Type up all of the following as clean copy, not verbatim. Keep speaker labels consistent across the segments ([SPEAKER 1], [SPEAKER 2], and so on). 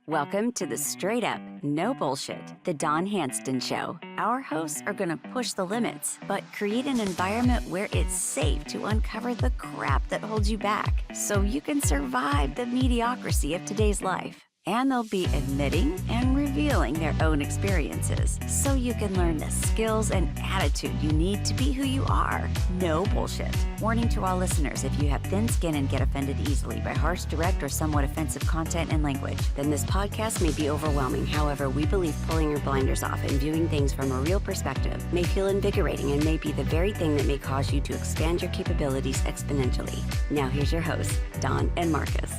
[SPEAKER 1] Welcome to the Straight Up, No Bullshit, The Don Handston Show. Our hosts are going to push the limits, but create an environment where it's safe to uncover the crap that holds you back so you can survive the mediocrity of today's life. And they'll be admitting and revealing their own experiences so you can learn the skills and attitude you need to be who you are. No bullshit. Warning to all listeners: if you have thin skin and get offended easily by harsh, direct, or somewhat offensive content and language, then this podcast may be overwhelming. However, we believe pulling your blinders off and viewing things from a real perspective may feel invigorating and may be the very thing that may cause you to expand your capabilities exponentially. Now here's your hosts, Don and Markus.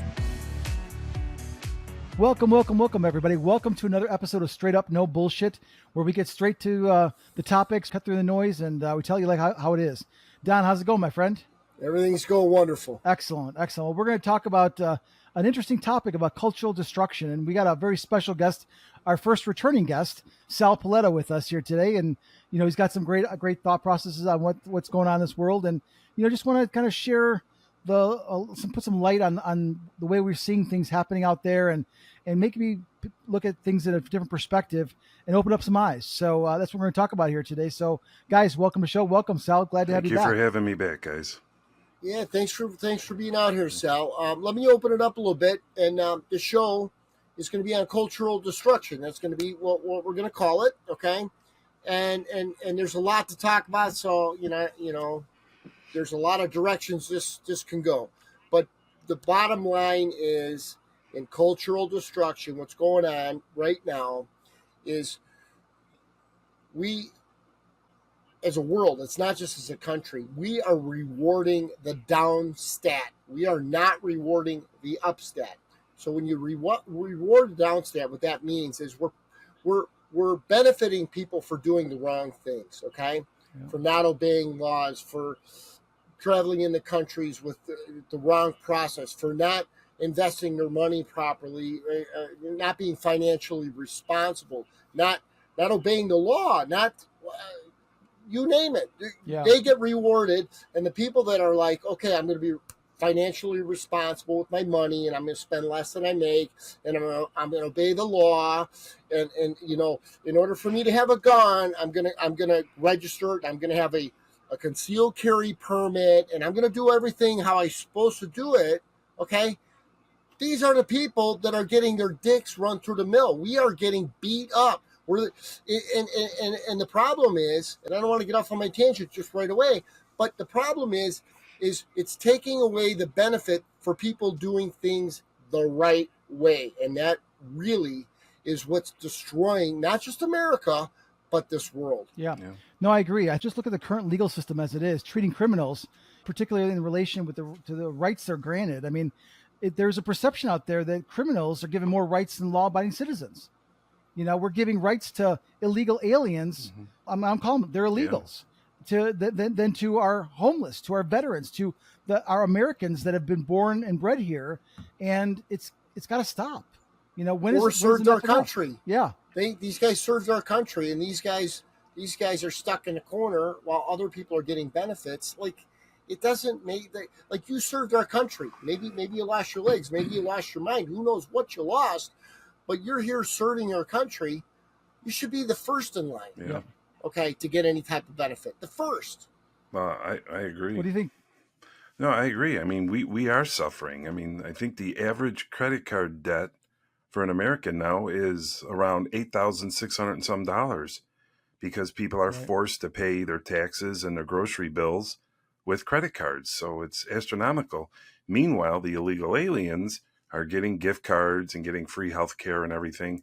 [SPEAKER 2] Welcome, everybody. Welcome to another episode of Straight Up No Bullshit, where we get straight to the topics, cut through the noise, and we tell you like how it is. Don, how's it going, my friend?
[SPEAKER 3] Everything's going wonderful.
[SPEAKER 2] Excellent. Well, we're going to talk about an interesting topic about cultural destruction, and we got a very special guest, our first returning guest, Sal Paletta, with us here today, and he's got some great thought processes on what's going on in this world, and just want to kind of share put some light on the way we're seeing things happening out there, and make me look at things in a different perspective and open up some eyes. So that's what we're going to talk about here today. So guys, welcome to the show. Welcome, Sal. Glad to have you back.
[SPEAKER 4] Thank you for having me back, guys.
[SPEAKER 3] Yeah, thanks for being out here, Sal. Let me open it up a little bit, and the show is going to be on cultural destruction. That's going to be what we're going to call it, okay? And there's a lot to talk about, so there's a lot of directions this can go. But the bottom line is, in cultural destruction, what's going on right now is we, as a world, it's not just as a country, we are rewarding the down stat. We are not rewarding the up stat. So when you reward the down stat, what that means is we're benefiting people for doing the wrong things, okay? Yeah. For not obeying laws, for traveling in the countries with the wrong process, for not investing their money properly, not being financially responsible, not obeying the law, you name it. Yeah. They get rewarded, and the people that are like, okay, I'm going to be financially responsible with my money, and I'm going to spend less than I make, and I'm going to obey the law, and in order for me to have a gun, I'm going to register it. I'm going to have a concealed carry permit, and I'm going to do everything how I'm supposed to do it. Okay. These are the people that are getting their dicks run through the mill. We are getting beat up. And the problem is, and I don't want to get off on my tangent just right away, but the problem is it's taking away the benefit for people doing things the right way. And that really is what's destroying not just America, but this world.
[SPEAKER 2] Yeah. No, I agree. I just look at the current legal system as it is, treating criminals, particularly in relation to the rights they're granted. I mean, there's a perception out there that criminals are given more rights than law-abiding citizens. We're giving rights to illegal aliens. Mm-hmm. I'm calling them, they're illegals. Yeah. Than to our homeless, to our veterans, to our Americans that have been born and bred here, and it's got to stop.
[SPEAKER 3] Served our country.
[SPEAKER 2] Yeah,
[SPEAKER 3] these guys served our country, and these guys are stuck in a corner while other people are getting benefits. It doesn't make that, like, you served our country. Maybe you lost your legs. Maybe you lost your mind. Who knows what you lost? But you're here serving our country. You should be the first in line.
[SPEAKER 4] Yeah.
[SPEAKER 3] Okay, to get any type of benefit. The first.
[SPEAKER 4] I agree.
[SPEAKER 2] What do you think?
[SPEAKER 4] No, I agree. I mean, we are suffering. I mean, I think the average credit card debt for an American now is around $8,600 and some dollars, because people are forced to pay their taxes and their grocery bills with credit cards. So it's astronomical. Meanwhile, the illegal aliens are getting gift cards and getting free health care and everything.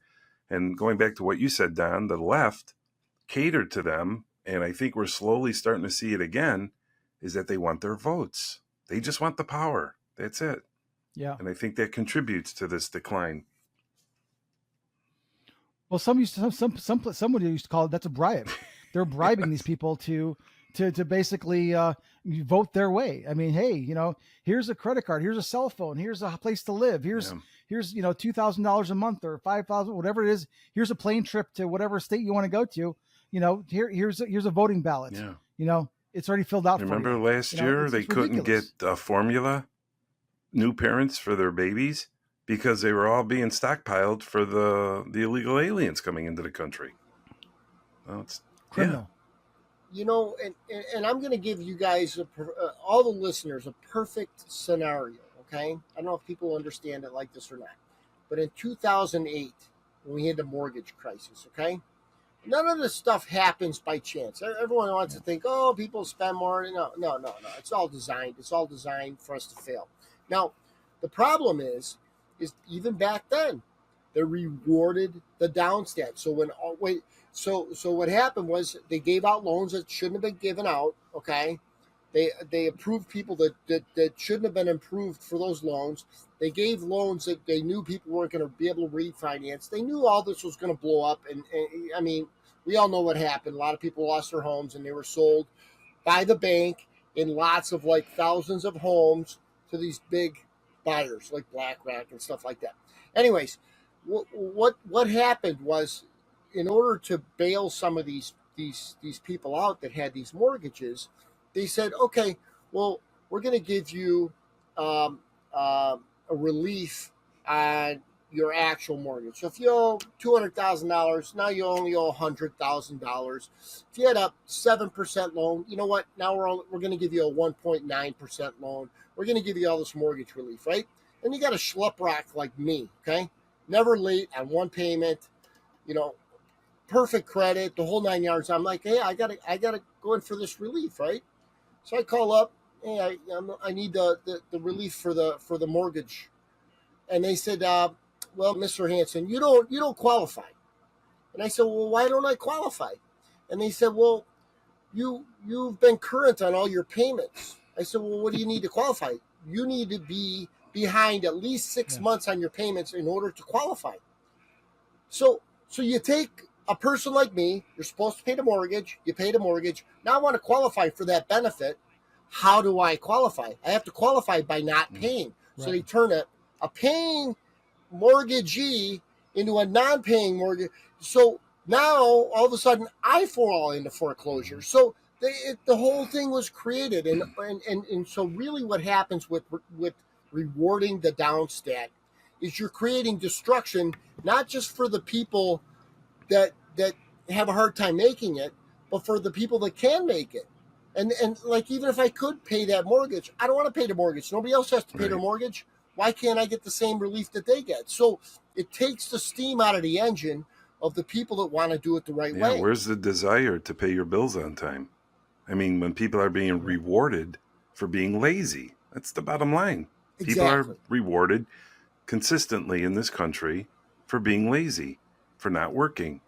[SPEAKER 4] And going back to what you said, Don, the left catered to them, and I think we're slowly starting to see it again, is that they want their votes. They just want the power. That's it.
[SPEAKER 2] Yeah.
[SPEAKER 4] And I think that contributes to this decline.
[SPEAKER 2] Well, somebody used to call it, that's a bribe. They're bribing these people to basically vote their way. I mean, hey, here's a credit card, here's a cell phone, here's a place to live, here's $2,000 a month or $5,000, whatever it is. Here's a plane trip to whatever state you want to go to. Here's a voting ballot.
[SPEAKER 4] Yeah.
[SPEAKER 2] It's already filled out.
[SPEAKER 4] Remember
[SPEAKER 2] for you.
[SPEAKER 4] Last year they couldn't get formula, new parents for their babies, because they were all being stockpiled for the illegal aliens coming into the country. Well, it's
[SPEAKER 2] Criminal.
[SPEAKER 3] You know, and I'm going to give you guys, all the listeners, a perfect scenario, okay? I don't know if people understand it like this or not. But in 2008, when we had the mortgage crisis, okay? None of this stuff happens by chance. Everyone wants to think, oh, people spend more. No. It's all designed. It's all designed for us to fail. Now, the problem is even back then, they rewarded the downstat. So what happened was they gave out loans that shouldn't have been given out. Okay, they approved people that shouldn't have been approved for those loans. They gave loans that they knew people weren't going to be able to refinance. They knew all this was going to blow up, and I mean, we all know what happened. A lot of people lost their homes, and they were sold by the bank in lots of like thousands of homes to these big buyers like BlackRock and stuff like that. Anyways, what happened was, in order to bail some of these people out that had these mortgages, they said, okay, well, we're going to give you a relief on your actual mortgage. So if you owe $200,000, now you only owe $100,000. If you had a 7% loan, you know what? Now we're going to give you a 1.9% loan. We're going to give you all this mortgage relief, right? And you got a schlep rock like me, okay? Never late on one payment, you know, perfect credit, the whole 9 yards. I'm like, hey, I gotta go in for this relief, right? So I call up, hey, I need the relief for the mortgage, and they said, well, Mr. Handston, you don't qualify. And I said, well, why don't I qualify? And they said, well, you've been current on all your payments. I said, well, what do you need to qualify? You need to be behind at least 6 months on your payments in order to qualify. So you take a person like me, you're supposed to pay the mortgage, you pay the mortgage. Now I want to qualify for that benefit. How do I qualify? I have to qualify by not paying. Right. So they turn a paying mortgagee into a non-paying mortgage. So now all of a sudden I fall into foreclosure. So the whole thing was created. And so really what happens with rewarding the downstat is you're creating destruction, not just for the people that have a hard time making it, but for the people that can make it. And like, even if I could pay that mortgage, I don't want to pay the mortgage. Nobody else has to pay their mortgage. Why can't I get the same relief that they get? So it takes the steam out of the engine of the people that want to do it the right way.
[SPEAKER 4] Where's the desire to pay your bills on time? I mean, when people are being rewarded for being lazy, that's the bottom line.
[SPEAKER 3] Exactly.
[SPEAKER 4] People are rewarded consistently in this country for being lazy, for not working.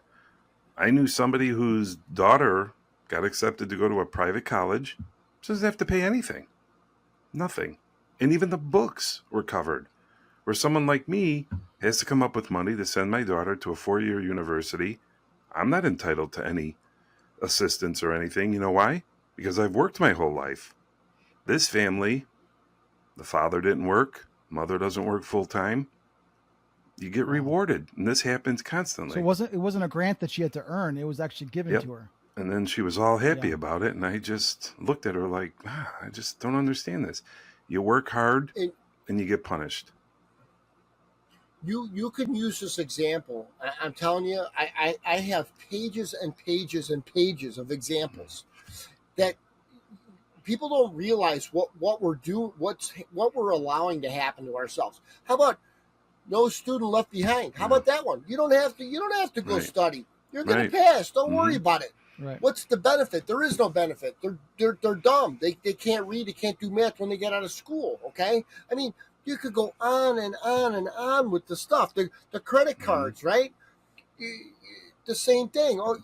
[SPEAKER 4] I knew somebody whose daughter got accepted to go to a private college. She doesn't have to pay anything. Nothing. And even the books were covered. Where someone like me has to come up with money to send my daughter to a 4-year university, I'm not entitled to any assistance or anything. You know why? Because I've worked my whole life. This family, the father didn't work, mother doesn't work full time. You get rewarded, and this happens constantly.
[SPEAKER 2] So it wasn't a grant that she had to earn; it was actually given to her.
[SPEAKER 4] And then she was all happy about it, and I just looked at her like, I just don't understand this. You work hard, and you get punished.
[SPEAKER 3] You can use this example. I'm telling you, I have pages and pages and pages of examples that people don't realize what we're doing, what we're allowing to happen to ourselves. How about no student left behind? How about that one? You don't have to go study. You're going to pass. Don't worry about it.
[SPEAKER 2] Right.
[SPEAKER 3] What's the benefit? There is no benefit. They're dumb. They can't read. They can't do math when they get out of school. Okay. I mean, you could go on and on and on with the stuff. The credit cards, right? The same thing. Or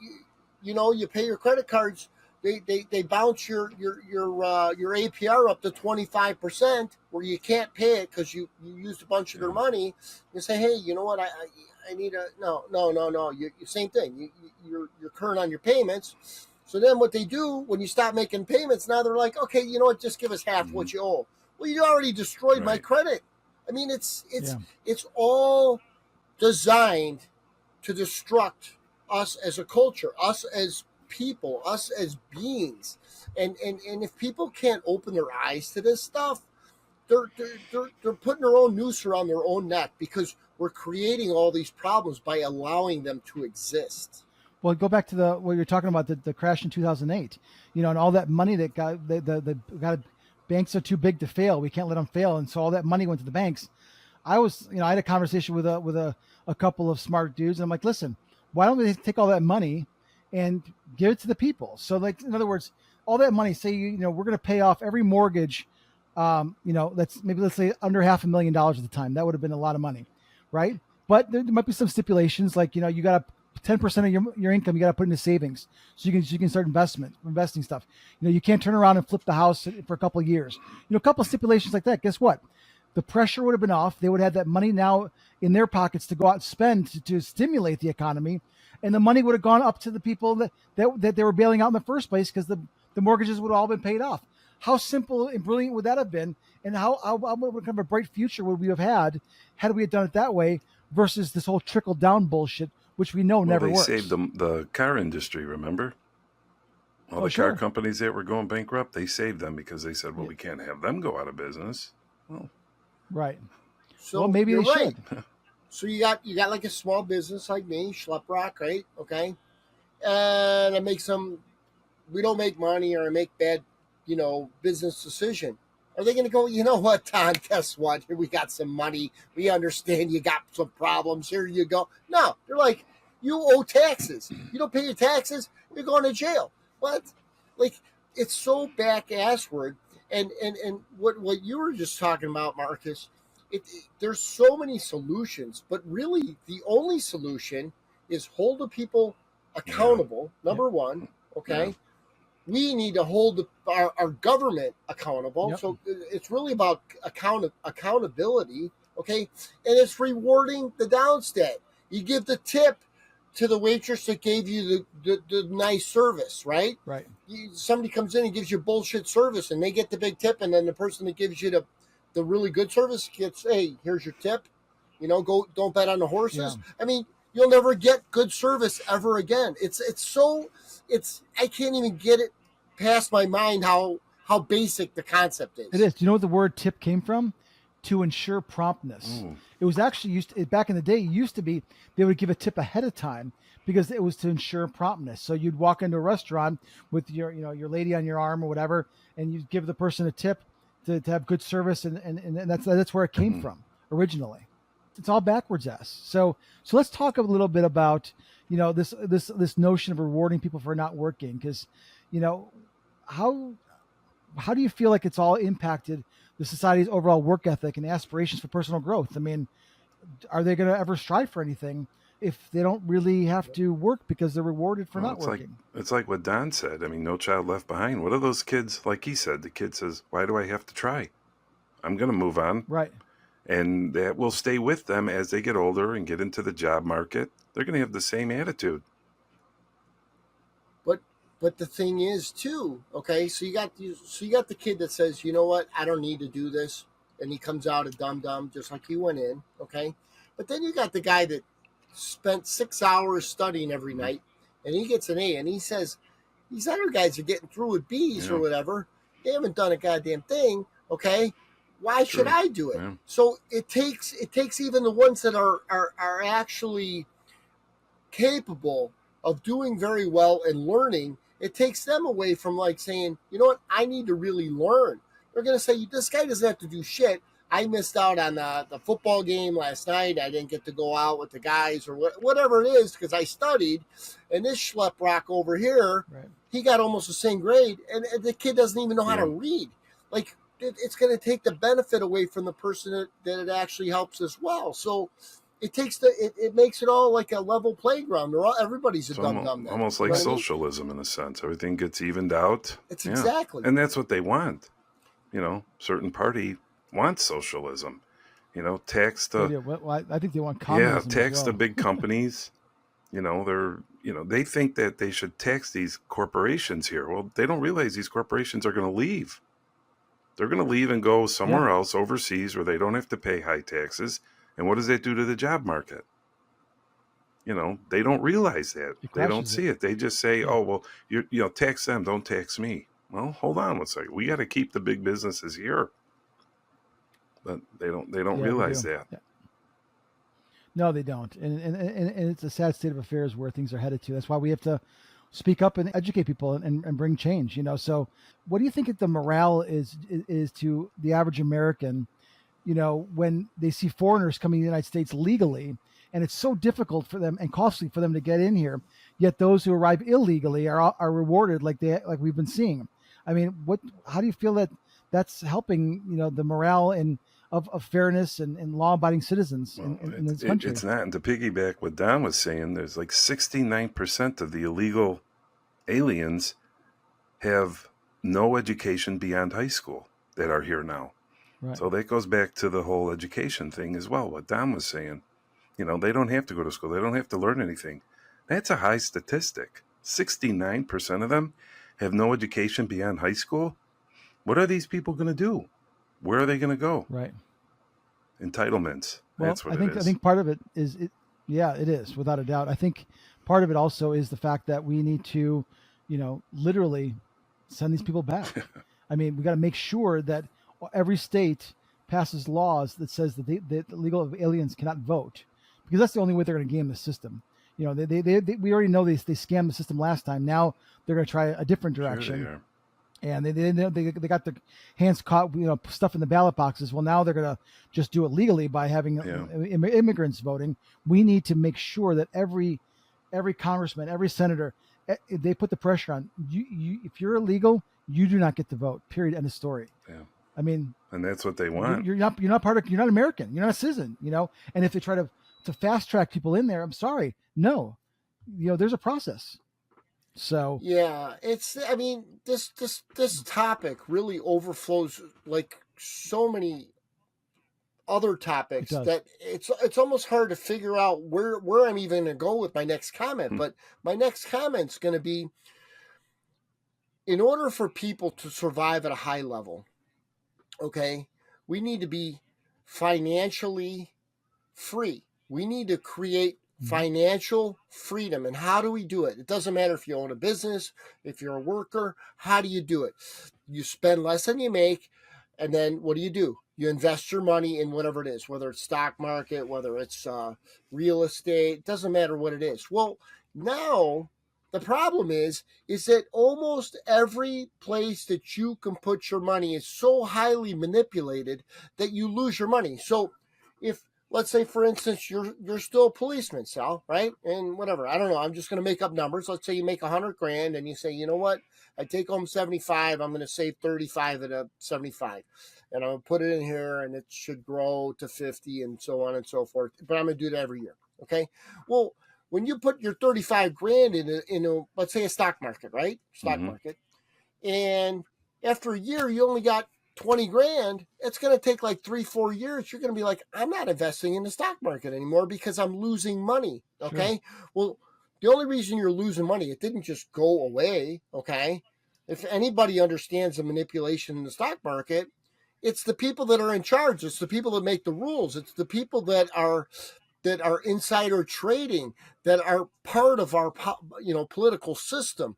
[SPEAKER 3] you pay your credit cards. They bounce your APR up to 25%, where you can't pay it because you used a bunch of their money. You say, hey, you know what? I need a no. Same thing. You're current on your payments. So then what they do when you stop making payments, now they're like, okay, you know what? Just give us half what you owe. Well, you already destroyed my credit. I mean, it's all designed to destruct us as a culture, us as people, us as beings. And if people can't open their eyes to this stuff, they're putting their own noose around their own neck because we're creating all these problems by allowing them to exist.
[SPEAKER 2] Well, go back to what you're talking about, the crash in 2008, and all that money that got banks are too big to fail. We can't let them fail. And so all that money went to the banks. I had a conversation with a couple of smart dudes, and I'm like, listen, why don't we take all that money and give it to the people? So, like, in other words, all that money, say, we're going to pay off every mortgage, let's say under $500,000 at the time. That would have been a lot of money, right? But there might be some stipulations, like, you got to 10% of your income, you got to put into savings so you can start investing stuff. You can't turn around and flip the house for a couple of years. A couple of stipulations like that. Guess what? The pressure would have been off. They would have had that money now in their pockets to go out and spend to stimulate the economy, and the money would have gone up to the people that they were bailing out in the first place because the mortgages would have all been paid off. How simple and brilliant would that have been? And what kind of a bright future would we have had we done it that way versus this whole trickle down bullshit, which we know never works.
[SPEAKER 4] They saved the car industry, remember? All the car companies that were going bankrupt, they saved them because they said, we can't have them go out of business. Well,
[SPEAKER 2] right.
[SPEAKER 3] So
[SPEAKER 2] maybe they should.
[SPEAKER 3] So you got like a small business like me, Schleprock, right? Okay. And I make we don't make money or I make bad, business decision. Are they going to go, you know what, Don, guess what? Here we got some money. We understand you got some problems. Here you go. No, they're like, you owe taxes. You don't pay your taxes, you're going to jail. What? Like, it's so back-assward. And what you were just talking about, Marcus, there's so many solutions, but really the only solution is hold the people accountable, number one, okay? Yeah. We need to hold our government accountable. Yep. So it's really about accountability, okay? And it's rewarding the downstat. You give the tip to the waitress that gave you the nice service, right?
[SPEAKER 2] Right.
[SPEAKER 3] Somebody comes in and gives you bullshit service, and they get the big tip, and then the person that gives you the really good service gets, hey, here's your tip. Don't bet on the horses. Yeah. I mean, you'll never get good service ever again. I can't even get it past my mind how basic the concept is.
[SPEAKER 2] It is. Do you know what the word tip came from? To ensure promptness. It was actually back in the day, it used to be they would give a tip ahead of time because it was to ensure promptness. So you'd walk into a restaurant with your lady on your arm or whatever, and you'd give the person a tip to have good service, and that's where it came from originally. It's all backwards ass. So let's talk a little bit about this notion of rewarding people for not working, because how do you feel like it's all impacted the society's overall work ethic and aspirations for personal growth? I mean, are they going to ever strive for anything if they don't really have to work because they're rewarded for not working?
[SPEAKER 4] It's like what Don said. I mean, no child left behind. What are those kids, like he said, the kid says, why do I have to try? I'm going to move on.
[SPEAKER 2] Right.
[SPEAKER 4] And that will stay with them as they get older and get into the job market. They're going to have the same attitude.
[SPEAKER 3] But the thing is, too, okay, so you got the kid that says, you know what, I don't need to do this, and he comes out a dum-dum just like he went in, okay? But then you got the guy that spent 6 hours studying every night, and he gets an A, and he says, these other guys are getting through with B's or whatever. They haven't done a goddamn thing, okay? Why should I do it? Yeah. So it takes even the ones that are actually capable of doing very well and learning. It takes them away from like saying, you know what, I need to really learn. They're going to say, this guy doesn't have to do shit. I missed out on the football game last night. I didn't get to go out with the guys or whatever it is because I studied. And this schleprock over here, he got almost the same grade. And the kid doesn't even know how to read. Like, it's going to take the benefit away from the person that it actually helps as well. So it makes it all like a level playground. Everybody's a dum-dum.
[SPEAKER 4] Almost like socialism in a sense. Everything gets evened out.
[SPEAKER 3] It's exactly.
[SPEAKER 4] And that's what they want. Certain party wants socialism. Tax the...
[SPEAKER 2] I think they want communism.
[SPEAKER 4] Yeah, tax the big companies. They think that they should tax these corporations here. Well, they don't realize these corporations are going to leave. They're going to leave and go somewhere else overseas where they don't have to pay high taxes. And what does that do to the job market? They don't realize that. They don't see it. They just say, oh, well, you tax them, don't tax me. Well, hold on one second. We got to keep the big businesses here. but they don't
[SPEAKER 2] Yeah,
[SPEAKER 4] realize
[SPEAKER 2] we do.
[SPEAKER 4] that.
[SPEAKER 2] Yeah. No, they don't. And it's a sad state of affairs where things are headed to. That's why we have to speak up and educate people and bring change, So what do you think the morale is to the average American, when they see foreigners coming to the United States legally, and it's so difficult for them and costly for them to get in here, yet those who arrive illegally are rewarded like we've been seeing. I mean, how do you feel that that's helping, the morale of fairness and law-abiding citizens in this country?
[SPEAKER 4] It's not. And to piggyback what Don was saying, there's like 69% of the illegal aliens have no education beyond high school that are here now.
[SPEAKER 2] Right.
[SPEAKER 4] So that goes back to the whole education thing as well, what Don was saying. They don't have to go to school. They don't have to learn anything. That's a high statistic. 69% of them have no education beyond high school. What are these people going to do? Where are they going to go?
[SPEAKER 2] Right.
[SPEAKER 4] Entitlements.
[SPEAKER 2] Well,
[SPEAKER 4] That's what
[SPEAKER 2] I
[SPEAKER 4] it is.
[SPEAKER 2] think part of it is yeah, it is without a doubt. I think part of it also is the fact that we need to, literally send these people back. I mean, we got to make sure that every state passes laws that says that the illegal aliens cannot vote, because that's the only way they're going to game the system. We already know they scammed the system last time. Now they're going to try a different direction.
[SPEAKER 4] Sure
[SPEAKER 2] And they got their hands caught, stuff in the ballot boxes. Well, now they're going to just do it legally by having immigrants voting. We need to make sure that every congressman, every senator, they put the pressure on you. If you're illegal, you do not get to vote. Period. End of story.
[SPEAKER 4] Yeah.
[SPEAKER 2] I mean,
[SPEAKER 4] and that's what they want.
[SPEAKER 2] You're not American. You're not a citizen. And if they try to fast track people in there, I'm sorry, no, there's a process. So
[SPEAKER 3] yeah, this topic really overflows like so many other topics that it's almost hard to figure out where I'm even going to go with my next comment. But my next comment's going to be, in order for people to survive at a high level, okay, we need to be financially free. We need to create financial freedom. And how do we do it? It doesn't matter if you own a business, if you're a worker. How do you do it? You spend less than you make, and then what do? You invest your money in whatever it is, whether it's stock market, whether it's real estate. It doesn't matter what it is. Well, now the problem is that almost every place that you can put your money is so highly manipulated that you lose your money. So if, let's say, for instance, you're still a policeman, Sal, right? And whatever, I don't know, I'm just going to make up numbers. Let's say you make $100,000 and you say, you know what? I take home 75. I'm going to save 35 at a 75. And I'm going to put it in here and it should grow to 50 and so on and so forth. But I'm going to do it every year. Okay. Well, when you put your 35 grand in a let's say a stock market, right? Stock market. And after a year, you only got 20 grand, it's going to take like 3-4 years. You're going to be like, I'm not investing in the stock market anymore because I'm losing money. Okay. Sure. Well, the only reason you're losing money, it didn't just go away. Okay. If anybody understands the manipulation in the stock market, it's the people that are in charge. It's the people that make the rules. It's the people that are insider trading, that are part of our political system.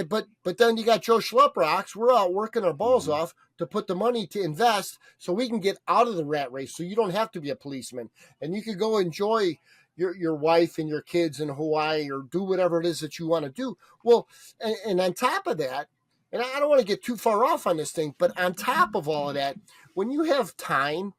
[SPEAKER 3] But then you got Joe Schleprocks. We're out working our balls off to put the money to invest so we can get out of the rat race, so you don't have to be a policeman and you can go enjoy your wife and your kids in Hawaii or do whatever it is that you want to do. Well, and on top of that, and I don't want to get too far off on this thing, but on top of all of that, when you have time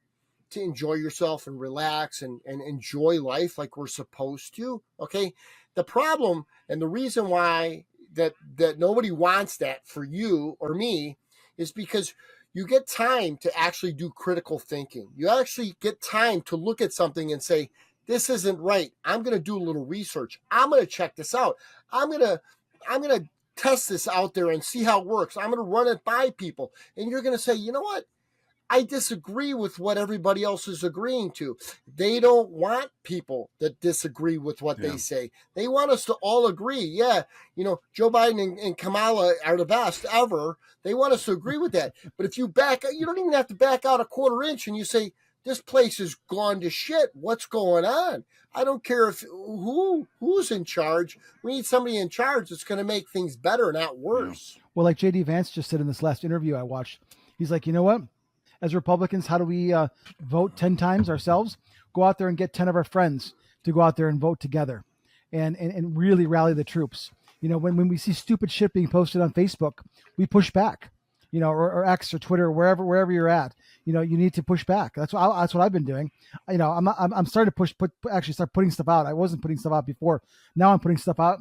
[SPEAKER 3] to enjoy yourself and relax and enjoy life like we're supposed to, okay, the problem and the reason why that nobody wants that for you or me is because you get time to actually do critical thinking. You actually get time to look at something and say, this isn't right. I'm going to do a little research. I'm going to check this out. I'm going to test this out there and see how it works. I'm going to run it by people. And you're going to say, you know what? I disagree with what everybody else is agreeing to. They don't want people that disagree with what they say. They want us to all agree. Yeah, Joe Biden and Kamala are the best ever. They want us to agree with that. But if you don't even have to back out a quarter inch and you say, this place has gone to shit. What's going on? I don't care who's in charge. We need somebody in charge that's going to make things better, not worse.
[SPEAKER 2] Well, like J.D. Vance just said in this last interview I watched, he's like, you know what? as Republicans, how do we vote 10 times ourselves? Go out there and get 10 of our friends to go out there and vote together and really rally the troops. When we see stupid shit being posted on Facebook, we push back, or X or Twitter, wherever you're at, you need to push back. That's what I've been doing. I'm starting to start putting stuff out. I wasn't putting stuff out before. Now I'm putting stuff out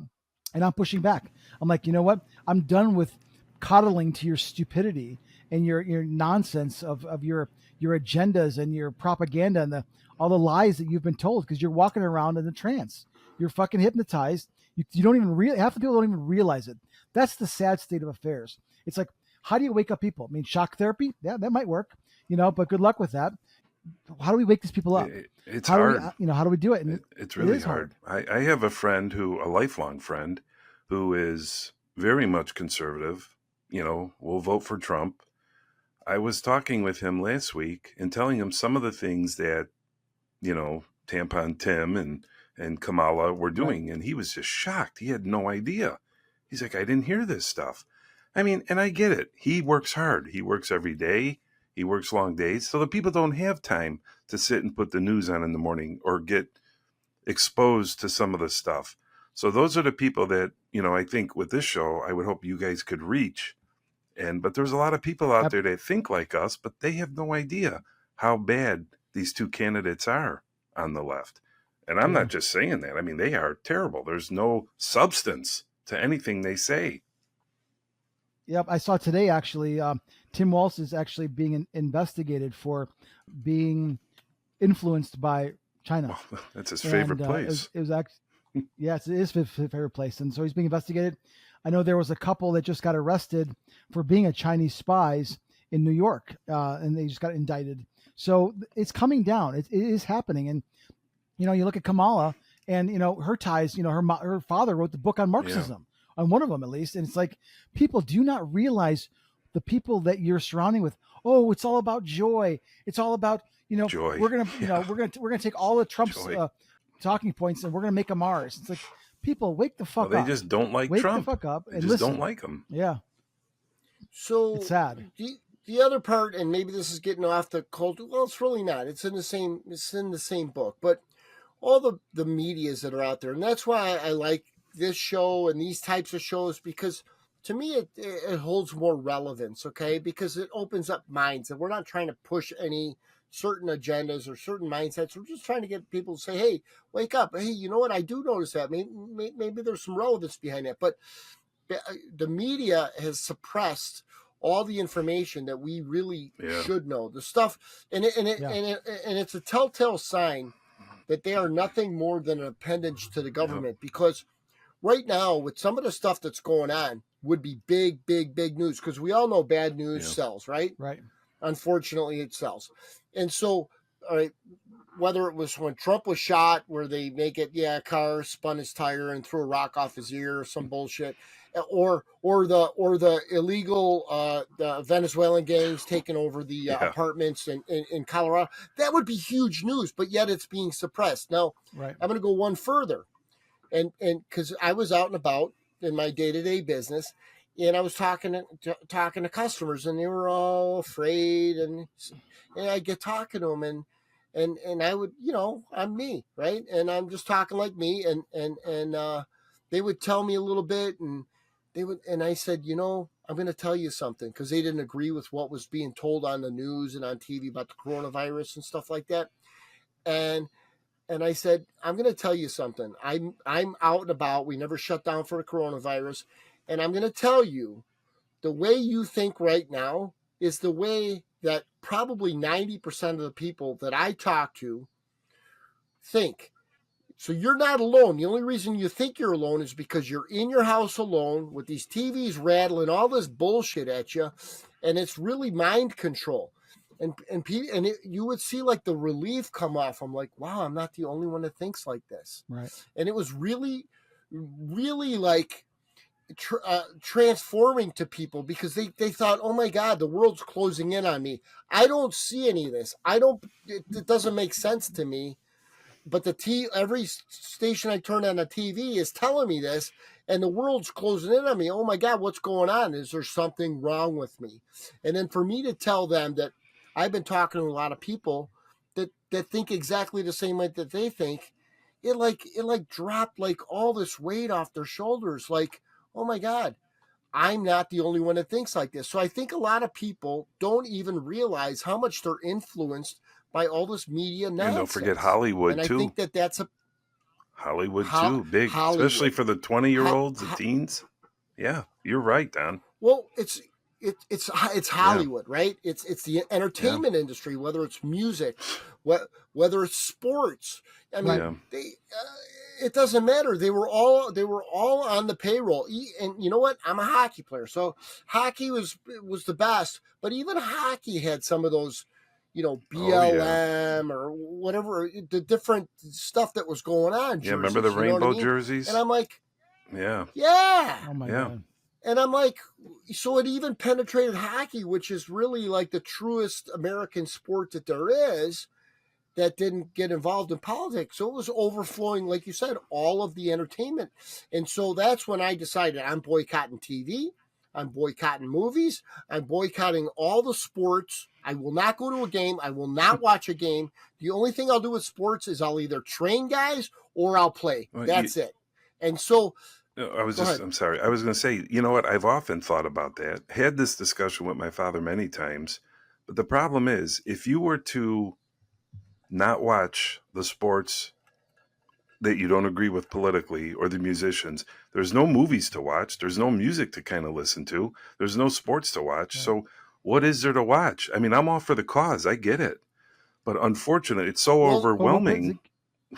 [SPEAKER 2] and I'm pushing back. I'm like, you know what? I'm done with coddling to your stupidity and your nonsense of your agendas and your propaganda and all the lies that you've been told, because you're walking around in a trance. You're fucking hypnotized. You don't even half the people don't even realize it. That's the sad state of affairs. It's like, how do you wake up people? I mean, shock therapy, yeah, that might work, but good luck with that. How do we wake these people up?
[SPEAKER 4] It's
[SPEAKER 2] hard.
[SPEAKER 4] How
[SPEAKER 2] do we do it? And
[SPEAKER 4] it's really hard. I have a lifelong friend, who is very much conservative. Will vote for Trump. I was talking with him last week and telling him some of the things that, Tampon Tim and Kamala were doing. Right. And he was just shocked. He had no idea. He's like, I didn't hear this stuff. I mean, and I get it. He works hard. He works every day. He works long days. So the people don't have time to sit and put the news on in the morning or get exposed to some of the stuff. So those are the people that, I think with this show, I would hope you guys could reach. But there's a lot of people out there that think like us, but they have no idea how bad these two candidates are on the left. And I'm not just saying that. I mean, they are terrible. There's no substance to anything they say.
[SPEAKER 2] Yep. I saw today, actually, Tim Walz is actually being investigated for being influenced by China.
[SPEAKER 4] Oh, that's his favorite place.
[SPEAKER 2] It was actually, yes, it is his favorite place. And so he's being investigated. I know there was a couple that just got arrested for being a Chinese spies in New York, and they just got indicted. So it's coming down. It is happening. And, you look at Kamala and, her ties, her father wrote the book on Marxism, on one of them at least. And it's like, people do not realize the people that you're surrounding with. Oh, it's all about joy. It's all about,
[SPEAKER 4] joy.
[SPEAKER 2] We're going to, we're going to take all of Trump's talking points and we're going to make them ours. It's like, people, wake the fuck up.
[SPEAKER 4] They just don't like Trump.
[SPEAKER 2] Wake the fuck up and
[SPEAKER 4] just
[SPEAKER 2] listen.
[SPEAKER 4] Don't like him.
[SPEAKER 2] Yeah.
[SPEAKER 3] So
[SPEAKER 2] it's sad.
[SPEAKER 3] The other part, and maybe this is getting off the cult. Well, it's really not. It's in the same book. But all the medias that are out there, and that's why I like this show and these types of shows, because to me it holds more relevance. Okay, because it opens up minds, and we're not trying to push any certain agendas or certain mindsets. We're just trying to get people to say, hey, wake up. Hey, you know what? I do notice that. Maybe there's some relevance behind that. But the media has suppressed all the information that we really should know. The stuff, and it's a telltale sign that they are nothing more than an appendage to the government. Because right now, with some of the stuff that's going on, would be big news. Because we all know bad news sells, right?
[SPEAKER 2] Right.
[SPEAKER 3] Unfortunately, it sells. And so, all right, whether it was when Trump was shot, where they make it, a car spun his tire and threw a rock off his ear or some bullshit, or the illegal the Venezuelan gangs taking over the apartments in Colorado, that would be huge news. But yet it's being suppressed. Now, I'm going to go one further, and because I was out and about in my day-to-day business. And I was talking to customers, and they were all afraid, and I get talking to them, and I would, I'm me, right? And I'm just talking like me, and they would tell me a little bit, and I said, I'm going to tell you something, because they didn't agree with what was being told on the news and on TV about the coronavirus and stuff like that, and I said, I'm going to tell you something. I'm out and about. We never shut down for the coronavirus. And I'm going to tell you, the way you think right now is the way that probably 90% of the people that I talk to think. So you're not alone. The only reason you think you're alone is because you're in your house alone with these TVs rattling all this bullshit at you. And it's really mind control. And you would see like the relief come off. I'm like, wow, I'm not the only one that thinks like this.
[SPEAKER 2] Right.
[SPEAKER 3] And it was really, really like transforming to people, because they thought, oh my God, the world's closing in on me. I don't see any of this. It doesn't make sense to me. But every station I turn on the TV is telling me this, and the world's closing in on me. Oh my God, what's going on? Is there something wrong with me? And then for me to tell them that I've been talking to a lot of people that think exactly the same way that they think. It dropped like all this weight off their shoulders. Like, oh my God, I'm not the only one that thinks like this. So I think a lot of people don't even realize how much they're influenced by all this media nonsense.
[SPEAKER 4] And don't forget Hollywood,
[SPEAKER 3] and I
[SPEAKER 4] too.
[SPEAKER 3] think that's a
[SPEAKER 4] Hollywood, too. Big.
[SPEAKER 3] Hollywood.
[SPEAKER 4] Especially for the 20-year-olds, the teens. Yeah, you're right, Don.
[SPEAKER 3] Well, it's Hollywood, right? It's the entertainment industry, whether it's music, whether it's sports. I mean, it doesn't matter. They were all on the payroll. And you know what? I'm a hockey player, so hockey was the best. But even hockey had some of those, BLM or whatever, the different stuff that was going on.
[SPEAKER 4] Yeah, remember the rainbow jerseys?
[SPEAKER 3] And I'm like,
[SPEAKER 4] yeah.
[SPEAKER 2] Oh my God.
[SPEAKER 3] And I'm like, so it even penetrated hockey, which is really like the truest American sport that there is, that didn't get involved in politics. So it was overflowing, like you said, all of the entertainment. And so that's when I decided I'm boycotting TV. I'm boycotting movies. I'm boycotting all the sports. I will not go to a game. I will not watch a game. The only thing I'll do with sports is I'll either train guys or I'll play. That's it. And so...
[SPEAKER 4] I'm sorry. I was going to say, you know what? I've often thought about that. Had this discussion with my father many times. But the problem is, if you were to not watch the sports that you don't agree with politically or the musicians, there's no movies to watch. There's no music to kind of listen to. There's no sports to watch. Yeah. So what is there to watch? I mean, I'm all for the cause. I get it. But unfortunately, it's so overwhelming.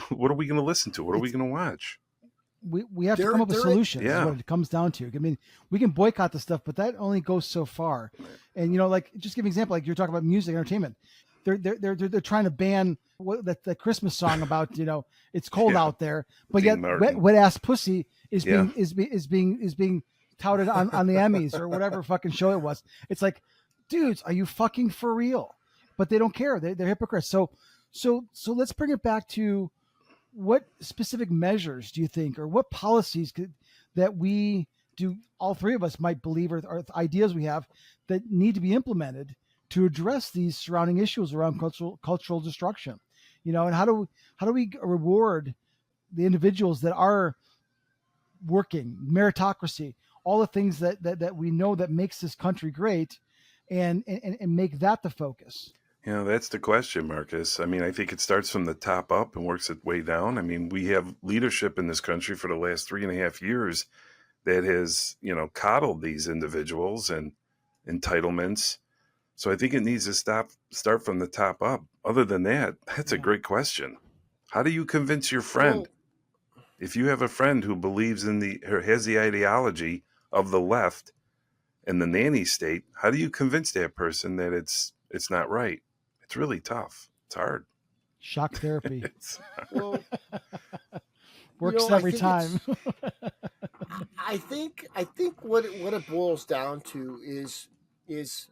[SPEAKER 4] What are we going to listen to? What are we going to watch?
[SPEAKER 2] We have to come up with solutions. Is what it comes down to. I mean, we can boycott the stuff, but that only goes so far. And like, just give an example. Like you're talking about music, entertainment. They're trying to ban that Christmas song about it's cold out there, but yet wet ass pussy is being touted on the Emmys or whatever fucking show it was. It's like, dudes, are you fucking for real? But they don't care. They're hypocrites. So let's bring it back to. What specific measures do you think, or what policies that we do, all three of us might believe, or ideas we have that need to be implemented to address these surrounding issues around cultural destruction? And how do we reward the individuals that are working, meritocracy, all the things that we know that makes this country great, and make that the focus?
[SPEAKER 4] That's the question, Marcus. I mean, I think it starts from the top up and works its way down. I mean, we have leadership in this country for the last 3.5 years that has, coddled these individuals and entitlements. So I think it needs to start from the top up. Other than that, that's a great question. How do you convince your friend? If you have a friend who believes in or has the ideology of the left and the nanny state, how do you convince that person that it's not right? It's really tough. It's hard.
[SPEAKER 2] Shock therapy. Works every time.
[SPEAKER 3] I think what it boils down to is there's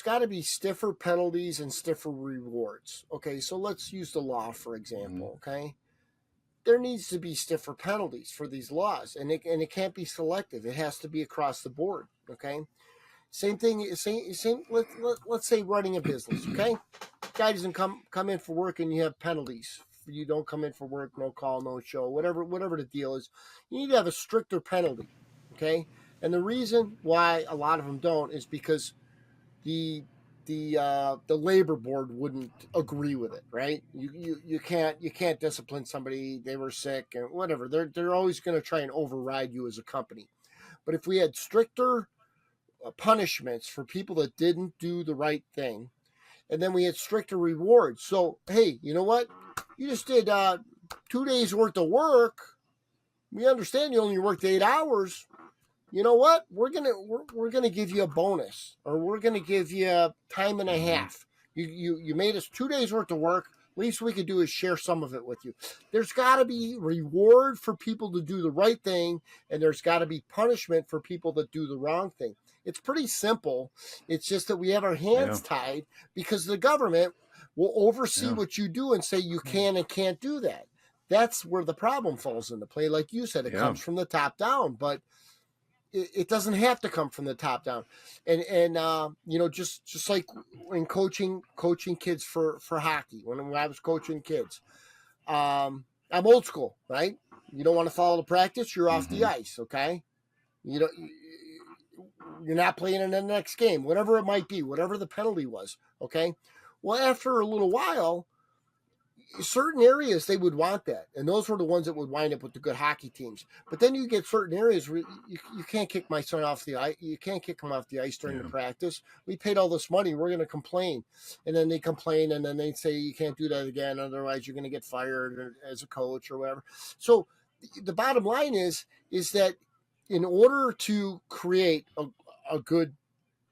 [SPEAKER 3] got to be stiffer penalties and stiffer rewards. Okay, so let's use the law for example. Okay, there needs to be stiffer penalties for these laws, and it can't be selective. It has to be across the board. Okay. Same thing. Same. Let's say running a business. Okay, guy doesn't come in for work, and you have penalties. You don't come in for work, no call, no show, whatever the deal is. You need to have a stricter penalty. Okay, and the reason why a lot of them don't is because the labor board wouldn't agree with it. Right? You can't discipline somebody. They were sick and whatever. They're always going to try and override you as a company. But if we had stricter punishments for people that didn't do the right thing, and then we had stricter rewards. So hey, you know what? You just did 2 days worth of work. We understand you only worked 8 hours. You know what? We're gonna give you a bonus, or we're gonna give you time and a half. You made us 2 days worth of work. Least we could do is share some of it with you. There's got to be reward for people to do the right thing, and there's got to be punishment for people that do the wrong thing. It's pretty simple. It's just that we have our hands tied because the government will oversee what you do and say you can and can't do that. That's where the problem falls into play. Like you said, it comes from the top down. But it doesn't have to come from the top down. And just like in coaching kids for hockey, when I was coaching kids, I'm old school, right? You don't want to follow the practice, you're off the ice, okay? You're not playing in the next game, whatever it might be, whatever the penalty was, okay? Well, after a little while, certain areas they would want that, and those were the ones that would wind up with the good hockey teams. But then you get certain areas where you can't kick my son off the ice. You can't kick him off the ice during the practice. We paid all this money. We're going to complain, and then they complain, and then they say you can't do that again. Otherwise, you're going to get fired as a coach or whatever. So the bottom line is that in order to create a good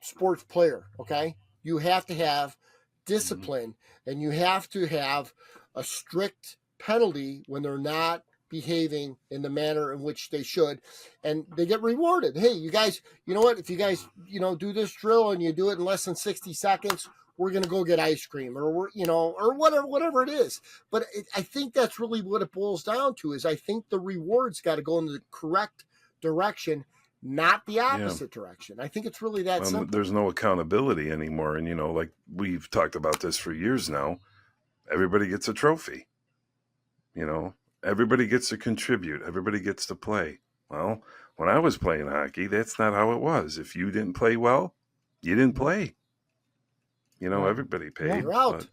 [SPEAKER 3] sports player, okay, you have to have discipline, and you have to have a strict penalty when they're not behaving in the manner in which they should, and they get rewarded. Hey, you guys, you know what? If you guys, do this drill and you do it in less than 60 seconds, we're going to go get ice cream, or or whatever it is. But I think that's really what it boils down to. Is I think the rewards got to go in the correct direction, not the opposite direction. I think it's really that simple.
[SPEAKER 4] There's no accountability anymore, and like we've talked about this for years now. Everybody gets a trophy. Everybody gets to contribute. Everybody gets to play. Well, when I was playing hockey, that's not how it was. If you didn't play well, you didn't play. Everybody paid.
[SPEAKER 3] Yeah, you're out.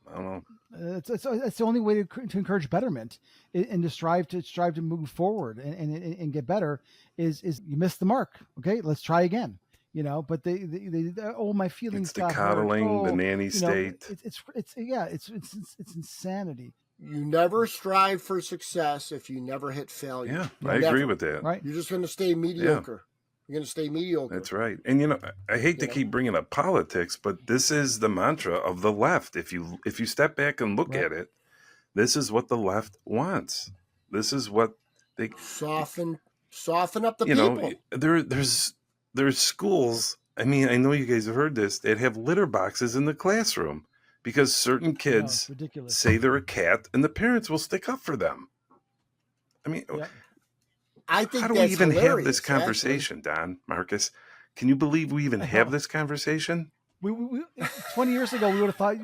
[SPEAKER 4] I don't know.
[SPEAKER 2] It's the only way to encourage betterment and to strive to move forward and get better is you missed the mark. Okay, let's try again. But they my feelings.
[SPEAKER 4] It's the coddling, the nanny state.
[SPEAKER 2] It's insanity.
[SPEAKER 3] You never strive for success if you never hit failure.
[SPEAKER 4] Yeah, I agree with that.
[SPEAKER 2] Right.
[SPEAKER 3] You're just going to stay mediocre. You're going to stay mediocre.
[SPEAKER 4] That's right. And I hate to keep bringing up politics, but this is the mantra of the left. If you step back and look at it, this is what the left wants. This is what they
[SPEAKER 3] soften up the people.
[SPEAKER 4] There's schools. I mean, I know you guys have heard this. That have litter boxes in the classroom because certain kids say they're a cat, and the parents will stick up for them. I mean,
[SPEAKER 3] I think
[SPEAKER 4] how do we even have this conversation, Don, Marcus? Can you believe we even have this conversation?
[SPEAKER 2] We 20 years ago, we would have thought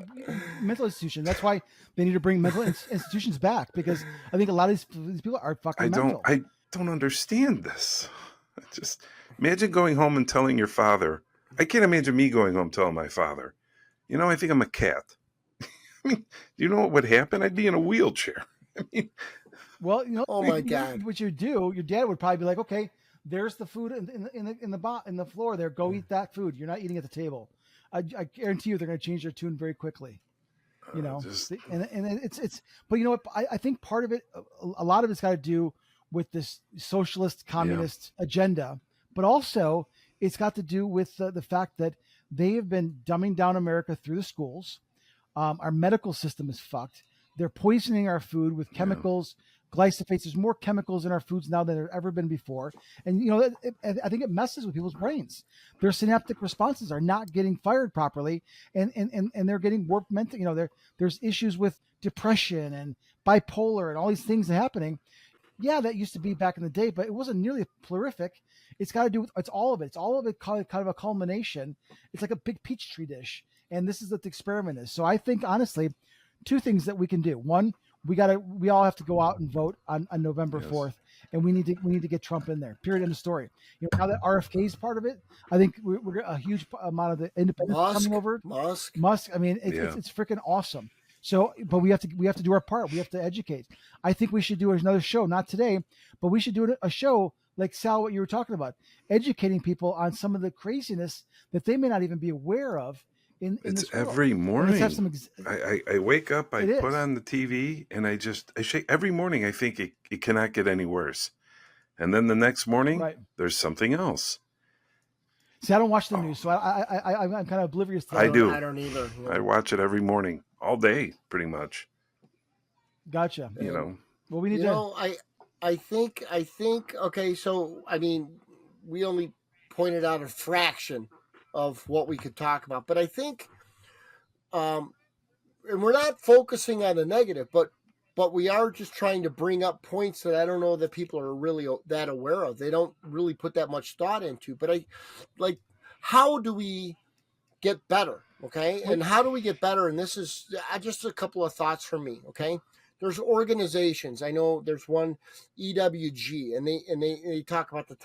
[SPEAKER 2] mental institution. That's why they need to bring mental institutions back, because I think a lot of these people are fucking mental.
[SPEAKER 4] I don't understand this. Just imagine going home and telling your father. I can't imagine me going home telling my father, I think I'm a cat. I mean, you know what would happen? I'd be in a wheelchair. I mean,
[SPEAKER 2] well,
[SPEAKER 3] oh my God,
[SPEAKER 2] what you do, your dad would probably be like, okay, there's the food in the floor there. Go eat that food. You're not eating at the table. I guarantee you they're going to change their tune very quickly. And it's but you know what? I think part of it, a lot of it's got to do with this socialist communist agenda, but also it's got to do with the fact that they have been dumbing down America through the schools. Our medical system is fucked. They're poisoning our food with chemicals, glyphosates. There's more chemicals in our foods now than there ever been before. And, I think it messes with people's brains. Their synaptic responses are not getting fired properly, and they're getting warped mentally. There's issues with depression and bipolar and all these things happening. Yeah, that used to be back in the day, but it wasn't nearly prolific. It's got to do with, it's all of it. It's all of it kind of a culmination. It's like a big peach tree dish. And this is what the experiment is. So I think, honestly, two things that we can do. One, we all have to go out and vote on November 4th, and we need to get Trump in there. Period. End of story. Now that RFK is part of it, I think we're a huge amount of the independents coming over. Musk. I mean, it's freaking awesome. So, but we have to do our part. We have to educate. I think we should do another show, not today, but we should do a show like Sal, what you were talking about, educating people on some of the craziness that they may not even be aware of. It's
[SPEAKER 4] every morning. I wake up, I put on the TV, and I shake. Every morning I think it cannot get any worse. And then the next morning, there's something else.
[SPEAKER 2] See, I don't watch the news, so I'm kind of oblivious to that.
[SPEAKER 4] I do.
[SPEAKER 3] I don't either.
[SPEAKER 4] I watch it every morning, all day, pretty much.
[SPEAKER 2] Gotcha. Well, we need
[SPEAKER 3] to. I think. Okay, so I mean, we only pointed out a fraction of what we could talk about, but I think, and we're not focusing on the negative, but but we are just trying to bring up points that I don't know that people are really that aware of. They don't really put that much thought into. But how do we get better? Okay, and how do we get better? And this is just a couple of thoughts from me. Okay, there's organizations. I know there's one, EWG, and they talk about the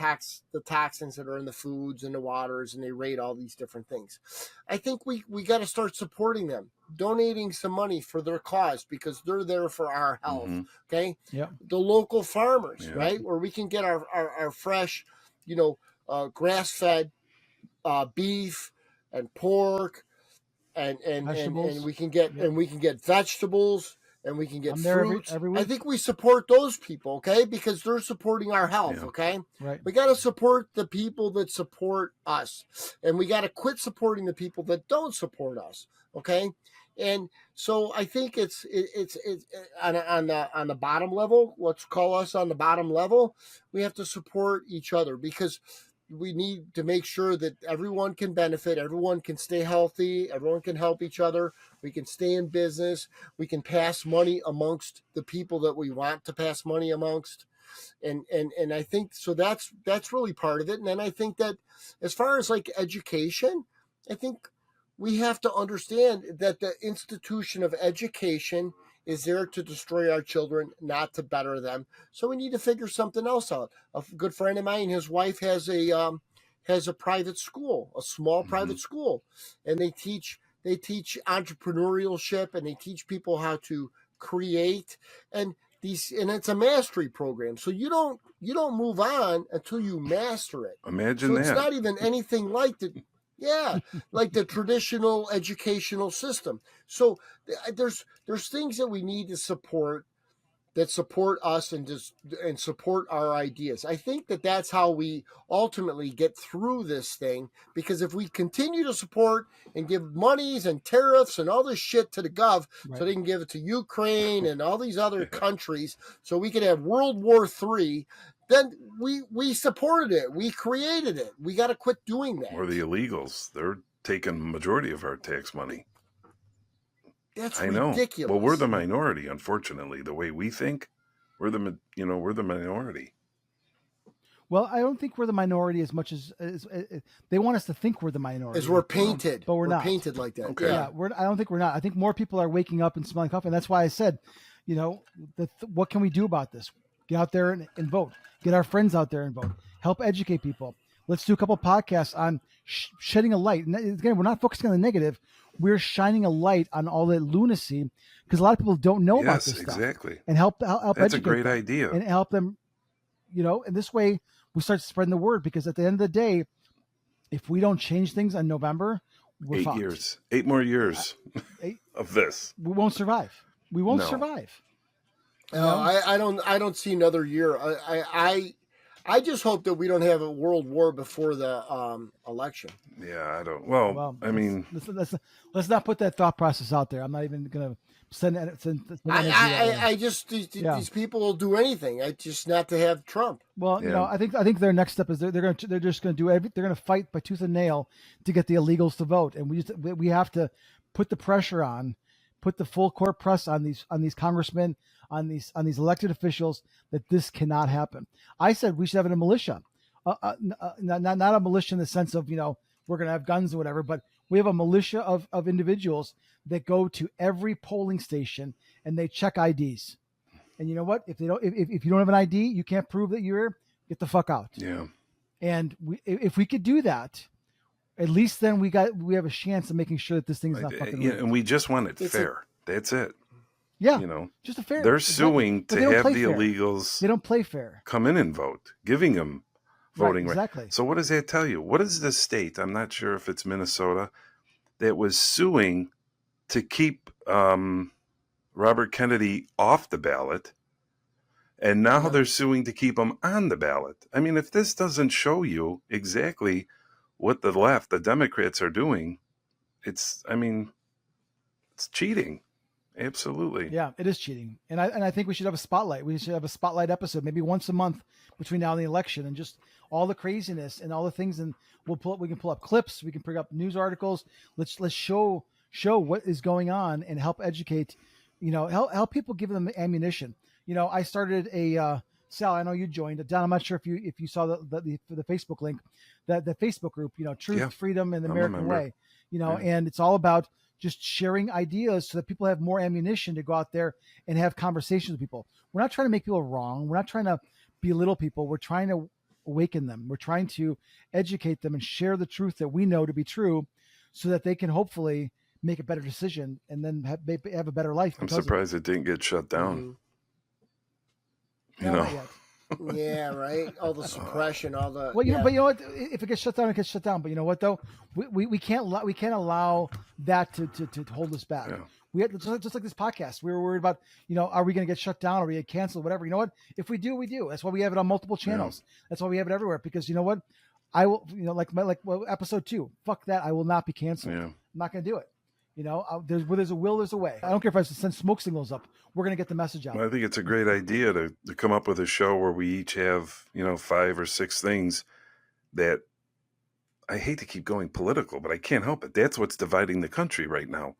[SPEAKER 3] toxins that are in the foods and the waters, and they rate all these different things. I think we got to start supporting them, donating some money for their cause, because they're there for our health. Okay, the local farmers, right, where we can get our fresh, grass-fed beef and pork, and we can get vegetables, and we can get fruits.
[SPEAKER 2] every week.
[SPEAKER 3] I think we support those people, okay, because they're supporting our health. Okay,
[SPEAKER 2] right.
[SPEAKER 3] We got to support the people that support us, and we got to quit supporting the people that don't support us. Okay, and so I think it's on the bottom level. Let's call us on the bottom level. We have to support each other, because we need to make sure that everyone can benefit, everyone can stay healthy, everyone can help each other, we can stay in business, we can pass money amongst the people that we want to pass money amongst. And I think so that's really part of it. And then I think that as far as like education, I think we have to understand that the institution of education is there to destroy our children, not to better them. So we need to figure something else out. A good friend of mine, his wife has a private school, a small private school, and they teach entrepreneurship, and they teach people how to create, and it's a mastery program. So you don't move on until you master it.
[SPEAKER 4] Imagine that.
[SPEAKER 3] It's not even anything like the like the traditional educational system. So there's things that we need to support, that support us and support our ideas. I think that's how we ultimately get through this thing, because if we continue to support and give monies and tariffs and all this shit to the gov, so they can give it to Ukraine and all these other countries, so we can have World War III, then we supported it. We created it. We got to quit doing that.
[SPEAKER 4] Or the illegals. They're taking majority of our tax money.
[SPEAKER 3] That's
[SPEAKER 4] Know.
[SPEAKER 3] ridiculous.
[SPEAKER 4] Well, we're the minority, unfortunately. The way we think, we're the minority.
[SPEAKER 2] Well, I don't think we're the minority as much as they want us to think we're the minority.
[SPEAKER 3] As we're painted.
[SPEAKER 2] But we're not.
[SPEAKER 3] Painted like that.
[SPEAKER 4] Okay.
[SPEAKER 2] Yeah, I don't think we're not. I think more people are waking up and smelling coffee. And that's why I said, what can we do about this? Get out there and vote. Get our friends out there and vote. Help educate people. Let's do a couple podcasts on shedding a light. And again, we're not focusing on the negative. We're shining a light on all the lunacy, because a lot of people don't know about this stuff.
[SPEAKER 4] Exactly.
[SPEAKER 2] And help
[SPEAKER 4] That's
[SPEAKER 2] educate
[SPEAKER 4] a great
[SPEAKER 2] them
[SPEAKER 4] idea.
[SPEAKER 2] and help them, and this way we start spreading the word, because at the end of the day, if we don't change things in November, we're fucked.
[SPEAKER 4] 8 more years of this.
[SPEAKER 2] We won't survive. We won't survive.
[SPEAKER 3] I don't see another year. I just hope that we don't have a world war before the election.
[SPEAKER 4] Yeah, I don't. Well, I mean,
[SPEAKER 2] let's not put that thought process out there. I'm not even going to send these people will do anything. Just not to have Trump. Well, I think their next step is they're just going to do everything. They're going to fight by tooth and nail to get the illegals to vote, and we have to put the pressure on, put the full court press on these congressmen, on these elected officials, that this cannot happen. I said we should have a militia, not a militia in the sense of we're going to have guns or whatever, but we have a militia of individuals that go to every polling station and they check IDs. And you know what? If you don't have an ID, you can't prove that you're, get the fuck out.
[SPEAKER 4] Yeah.
[SPEAKER 2] And if we could do that, at least then we have a chance of making sure that this thing's not fucking.
[SPEAKER 4] Yeah, and we just want it fair. That's it.
[SPEAKER 2] Yeah, just a fair.
[SPEAKER 4] They're suing to have the illegals.
[SPEAKER 2] They don't play fair.
[SPEAKER 4] Come in and vote, giving them voting rights.
[SPEAKER 2] Exactly.
[SPEAKER 4] So what does that tell you? What is the state? I'm not sure if it's Minnesota that was suing to keep Robert Kennedy off the ballot, and now they're suing to keep him on the ballot. I mean, if this doesn't show you exactly what the left, the Democrats, are doing, it's cheating. Absolutely.
[SPEAKER 2] Yeah, it is cheating. And I think we should have a spotlight. We should have a spotlight episode, maybe once a month between now and the election, and just all the craziness and all the things. And we can pull up clips. We can bring up news articles. Let's show what is going on and help educate help people, give them ammunition. I started a, Sal, I know you joined. Don, I'm not sure if you saw the Facebook link, the Facebook group, Truth,
[SPEAKER 4] Yeah,
[SPEAKER 2] Freedom, and the
[SPEAKER 4] I'm a
[SPEAKER 2] American
[SPEAKER 4] member.
[SPEAKER 2] Way,
[SPEAKER 4] Yeah.
[SPEAKER 2] and it's all about just sharing ideas so that people have more ammunition to go out there and have conversations with people. We're not trying to make people wrong. We're not trying to belittle people. We're trying to awaken them. We're trying to educate them and share the truth that we know to be true so that they can hopefully make a better decision and then have a better life.
[SPEAKER 4] I'm surprised it didn't get shut down.
[SPEAKER 2] No, not yet.
[SPEAKER 3] Yeah, right. All the suppression, all the.
[SPEAKER 2] Well, but you know what? If it gets shut down, it gets shut down. But you know what though? We can't allow that to hold us back.
[SPEAKER 4] Yeah.
[SPEAKER 2] We had, just like this podcast. We were worried about, are we going to get shut down? Are we going to get canceled? Whatever. You know what? If we do, we do. That's why we have it on multiple channels. Yeah. That's why we have it everywhere. Because you know what? I will. Like episode 2. Fuck that. I will not be canceled. Yeah. I'm not going to do it. Where there's a will, there's a way. I don't care if I send smoke signals up. We're going to get the message out.
[SPEAKER 4] Well, I think it's a great idea to come up with a show where we each have, 5 or 6 things that, I hate to keep going political, but I can't help it. That's what's dividing the country right now.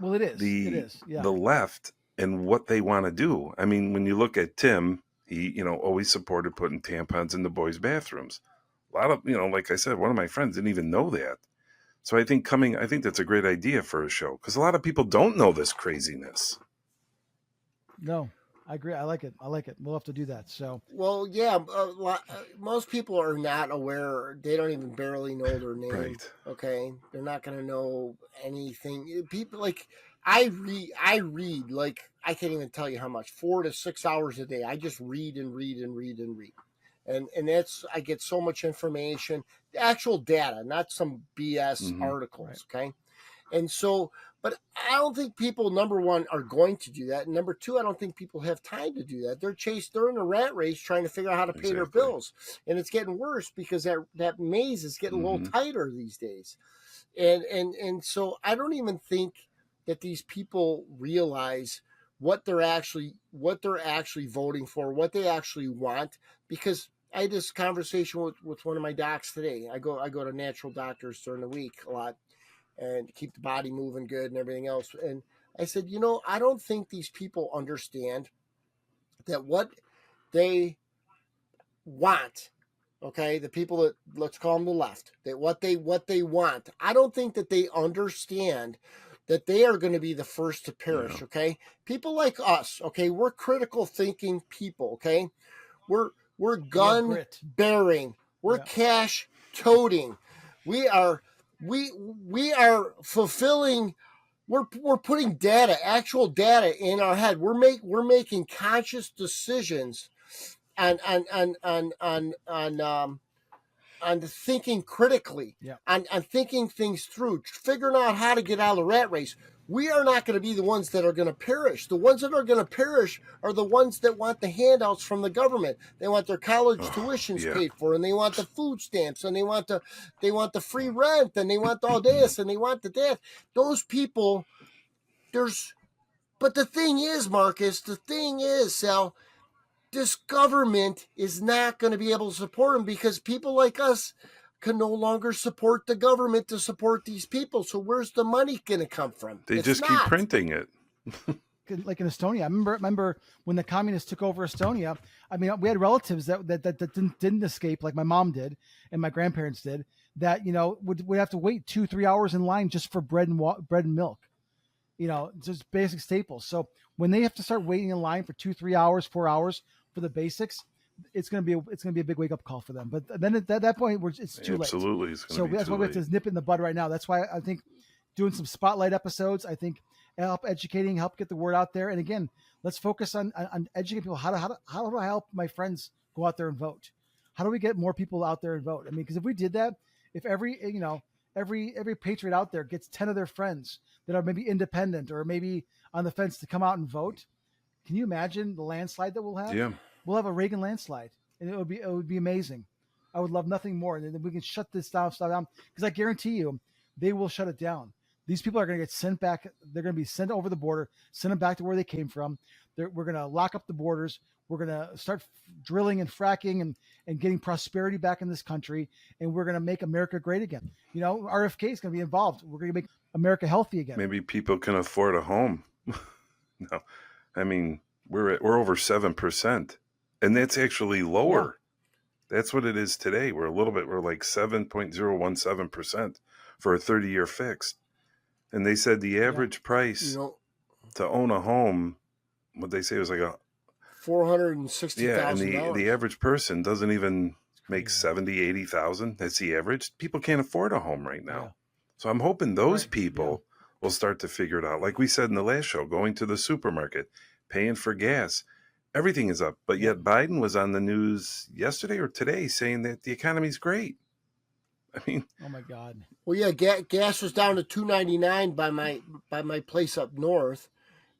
[SPEAKER 2] Well, it is. It is. Yeah.
[SPEAKER 4] The left and what they want to do. I mean, when you look at Tim, he, always supported putting tampons in the boys' bathrooms. A lot of, like I said, one of my friends didn't even know that. So I think that's a great idea for a show because a lot of people don't know this craziness.
[SPEAKER 2] No, I agree. I like it. We'll have to do that. So.
[SPEAKER 3] Well, yeah, most people are not aware. They don't even barely know their name.
[SPEAKER 4] Right.
[SPEAKER 3] Okay. They're not going to know anything. People like, I read, like, I can't even tell you how much, 4 to 6 hours a day. I just read and read and read and read. And that's, I get so much information, actual data, not some BS articles. Right. Okay. And so, but I don't think people, number one, are going to do that. And number two, I don't think people have time to do that. They're in a rat race trying to figure out how to pay their bills. And it's getting worse because that maze is getting a little tighter these days. And so I don't even think that these people realize what they're actually voting for, what they actually want. Because I had this conversation with one of my docs today. I go to natural doctors during the week a lot and keep the body moving good and everything else. And I said, I don't think these people understand that what they want, okay, the people that, let's call them the left, that what they want, I don't think that they understand that they are going to be the first to perish, okay? People like us, okay, we're critical thinking people, okay? We're gun bearing, we're cash toting, we are fulfilling. We're putting actual data in our head. We're making conscious decisions on thinking critically, on thinking things through, figuring out how to get out of the rat race. We are not going to be the ones that are going to perish. The ones that are going to perish are the ones that want the handouts from the government. They want their college tuitions paid for, and they want the food stamps, and they want the free rent, and they want all this, and they want the death. Those people, but the thing is, Marcus, Sal, this government is not going to be able to support them because people like us can no longer support the government to support these people. So where's the money going to come from?
[SPEAKER 4] They just keep printing it.
[SPEAKER 2] Like in Estonia, I remember when the communists took over Estonia. I mean, we had relatives that didn't escape, like my mom did and my grandparents did. That would have to wait 2-3 hours in line just for bread and milk. Just basic staples. So when they have to start waiting in line for 2-3 hours, 4 hours for the basics, it's going to be a big wake up call for them. But then at that point, it's too late.
[SPEAKER 4] Absolutely,
[SPEAKER 2] that's why we have to nip it in the bud right now. That's why I think doing some spotlight episodes, I think, help educating, help get the word out there. And again, let's focus on educating people. How do I help my friends go out there and vote? How do we get more people out there and vote? I mean, because if we did that, if every patriot out there gets 10 of their friends that are maybe independent or maybe on the fence to come out and vote, can you imagine the landslide that we'll have?
[SPEAKER 4] Yeah.
[SPEAKER 2] We'll have a Reagan landslide, and it would be amazing. I would love nothing more. And then we can shut this stuff down because I guarantee you they will shut it down. These people are going to get sent back. They're going to be sent over the border, send them back to where they came from. We're going to lock up the borders. We're going to start drilling and fracking and getting prosperity back in this country. And we're going to make America great again. RFK is going to be involved. We're going to make America healthy again.
[SPEAKER 4] Maybe people can afford a home. No, I mean, we're over 7%, and that's actually lower. That's what it is today. We're like 7.017% for a 30-year fixed. And they said the average price to own a home, what they say was like
[SPEAKER 3] $460,000.
[SPEAKER 4] Yeah, and the average person doesn't even make 70, 80,000. That's the average. People can't afford a home right now.
[SPEAKER 2] Yeah.
[SPEAKER 4] So I'm hoping those people will start to figure it out. Like we said in the last show, going to the supermarket, paying for gas, everything is up. But yet Biden was on the news yesterday or today saying that the economy's great. I mean,
[SPEAKER 2] oh my God.
[SPEAKER 3] Well, yeah, gas was down to $2.99 by my place up north,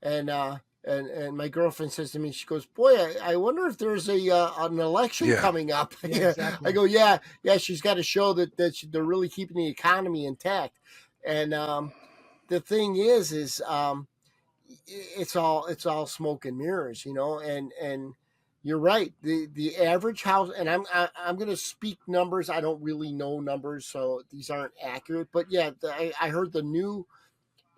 [SPEAKER 3] and my girlfriend says to me, she goes, "Boy, I wonder if there's an election coming up."
[SPEAKER 2] Yeah, exactly.
[SPEAKER 3] I go, yeah. She's got to show that they're really keeping the economy intact, and the thing is it's all smoke and mirrors, and you're right. The average house, and I'm going to speak numbers. I don't really know numbers, so these aren't accurate. But yeah, I heard the new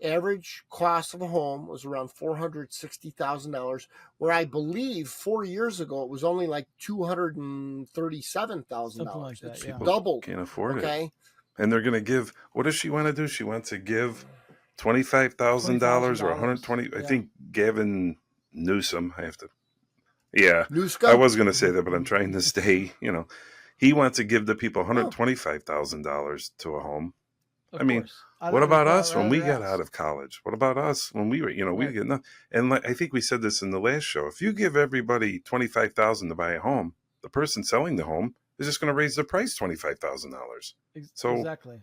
[SPEAKER 3] average cost of a home was around $460,000, where I believe 4 years ago it was only like $237,000.
[SPEAKER 2] Something like that.
[SPEAKER 3] It's
[SPEAKER 2] Yeah.
[SPEAKER 3] doubled.
[SPEAKER 4] can't afford it.
[SPEAKER 3] Okay.
[SPEAKER 4] And they're going to give, what does she want to do? She wants to give $25,000 or $120,000. I think Gavin Newsom,
[SPEAKER 3] Newsom?
[SPEAKER 4] I was going to say that, but I'm trying to stay, he wants to give the people $125,000 to a home.
[SPEAKER 2] Of
[SPEAKER 4] I mean,
[SPEAKER 2] course.
[SPEAKER 4] what about us when we got out of college? What about us when we were, we get nothing. And like, I think we said this in the last show. If you give everybody $25,000 to buy a home, the person selling the home is just going to raise the price $25,000. So
[SPEAKER 2] exactly.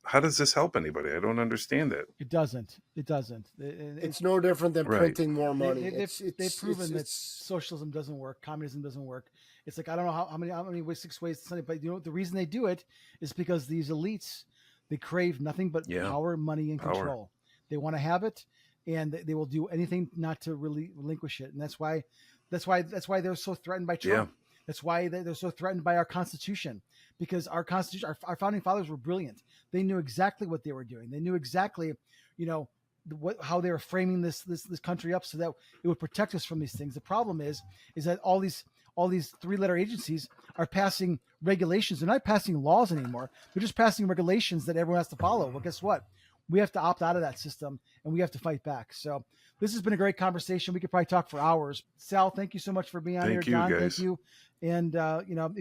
[SPEAKER 4] How does this help anybody? I don't understand it.
[SPEAKER 2] It doesn't.
[SPEAKER 3] It's no different than printing more money.
[SPEAKER 2] They've proven that socialism doesn't work. Communism doesn't work. It's like, I don't know how many ways, 6 ways to Sunday, but the reason they do it is because these elites, they crave nothing but power, money, and control. They want to have it, and they will do anything not to really relinquish it. And that's why they're so threatened by Trump.
[SPEAKER 4] Yeah.
[SPEAKER 2] That's why they're so threatened by our Constitution, because our Constitution, our founding fathers were brilliant. They knew exactly what they were doing. They knew exactly, how they were framing this country up so that it would protect us from these things. The problem is that all these 3-letter agencies are passing regulations. They're not passing laws anymore. They're just passing regulations that everyone has to follow. Well, guess what? We have to opt out of that system, and we have to fight back. So this has been a great conversation. We could probably talk for hours. Sal, thank you so much for being on here. John,
[SPEAKER 4] guys.
[SPEAKER 2] thank you. And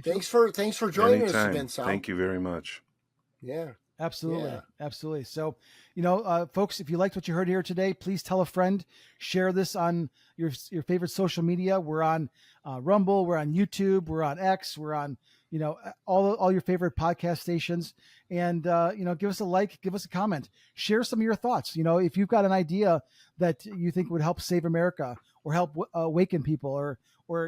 [SPEAKER 3] thanks for joining us again, Sal.
[SPEAKER 4] Thank you very much.
[SPEAKER 3] Yeah.
[SPEAKER 2] Absolutely. Yeah. Absolutely. So, folks, if you liked what you heard here today, please tell a friend, share this on your favorite social media. We're on Rumble, we're on YouTube, we're on X, we're on, all your favorite podcast stations, and, give us a like, give us a comment, share some of your thoughts. If you've got an idea that you think would help save America or help awaken people or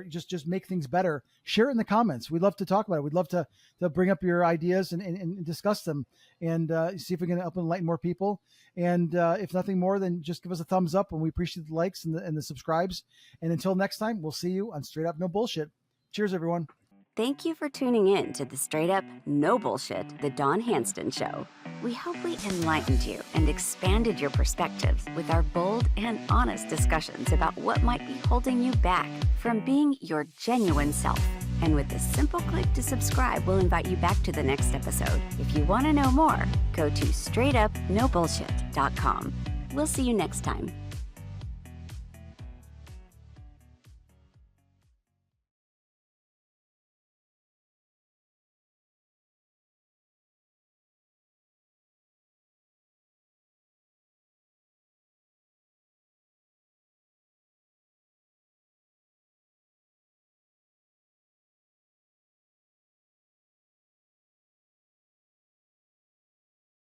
[SPEAKER 2] just make things better, share it in the comments. We'd love to talk about it. We'd love to bring up your ideas and discuss them and see if we can help enlighten more people. And if nothing more, then just give us a thumbs up, and we appreciate the likes and the subscribes. And until next time, we'll see you on Straight Up No Bullshit. Cheers, everyone.
[SPEAKER 1] Thank you for tuning in to the Straight Up No Bullshit, the Dawn Handston Show. We hope we enlightened you and expanded your perspectives with our bold and honest discussions about what might be holding you back from being your genuine self. And with a simple click to subscribe, we'll invite you back to the next episode. If you want to know more, go to straightupnobullshit.com. We'll see you next time.